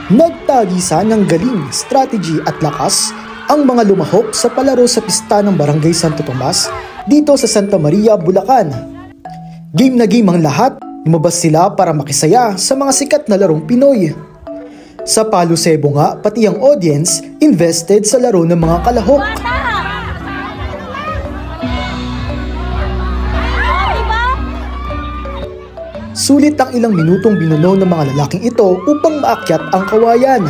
Nagtagisan ng galing, strategy at lakas ang mga lumahok sa palaro sa pista ng Barangay Santo Tomas dito sa Santa Maria, Bulacan. Game na game ang lahat, lumabas sila para makisaya sa mga sikat na larong Pinoy. Sa Palo Sebo nga, pati ang audience invested sa laro ng mga kalahok. Sulit ang ilang minutong binuno ng mga lalaking ito upang maakyat ang kawayan.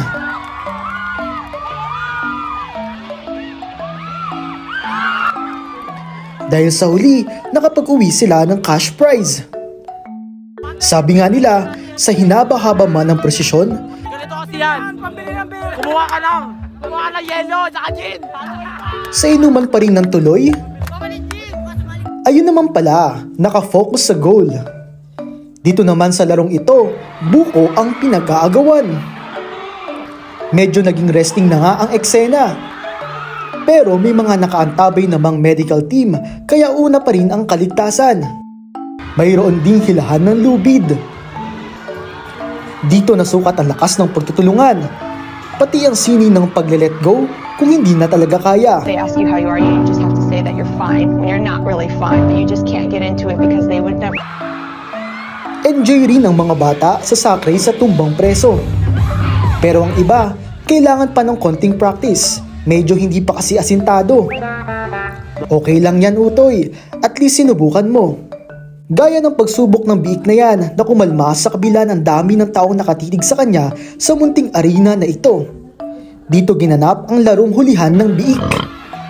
Dahil sa huli, nakapag-uwi sila ng cash prize. Sabi nga nila, sa hinaba-haba man ng presisyon, ganito kasi yan, kumuha ka lang, kumuha ka ng yelo, saka gin. Sa inuman pa rin ng tuloy, ayun naman pala, nakafocus sa goal. Dito naman sa larong ito, buko ang pinag-aagawan. Medyo naging resting na nga ang eksena. Pero may mga nakaantabay namang medical team, kaya una pa rin ang kaligtasan. Mayroon ding hilahan ng lubid. Dito nasukat ang lakas ng pagtutulungan, pati ang sini ng pagle-let go kung hindi na talaga kaya. They ask you how you are, you just have to say that you're fine when you're not really fine, but you just can't get into it because they would never. Enjoy rin ang mga bata sa sakre sa tumbang preso. Pero ang iba, kailangan pa ng konting practice. Medyo hindi pa kasi asintado. Okay lang yan, Utoy. At least sinubukan mo. Gaya ng pagsubok ng biik na yan na kumalma sa kabila ng dami ng taong nakatitig sa kanya sa munting arena na ito. Dito ginanap ang larong hulihan ng biik.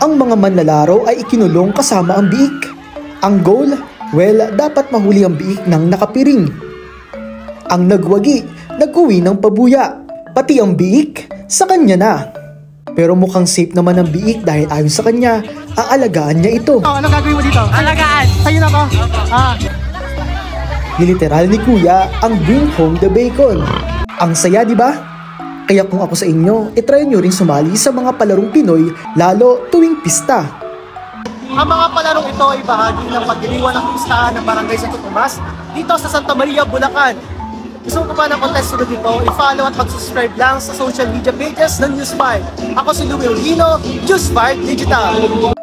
Ang mga manlalaro ay ikinulong kasama ang biik. Ang goal, well, dapat mahuli ang biik ng nakapiring. Ang nagwagi, nag-uwi ng pabuya. Pati ang biik, sa kanya na. Pero mukhang safe naman ang biik dahil ayon sa kanya, aalagaan niya ito. Ano gagawin mo dito? Alagaan! Sa'yo na ko! Niliteral ni Kuya ang bring home the bacon. Ang saya, di ba? Kaya kung ako sa inyo, itry nyo rin sumali sa mga palarong Pinoy, lalo tuwing pista. Ang mga palarong ito ay bahagi ng pagdiriwang ng pistahan ng Barangay Santo Tomas dito sa Santa Maria, Bulacan. Gusto ko pa ng contest sunod dito, i-follow at mag-subscribe lang sa social media pages ng News 5. Ako si Louie Rugino, News 5 Digital.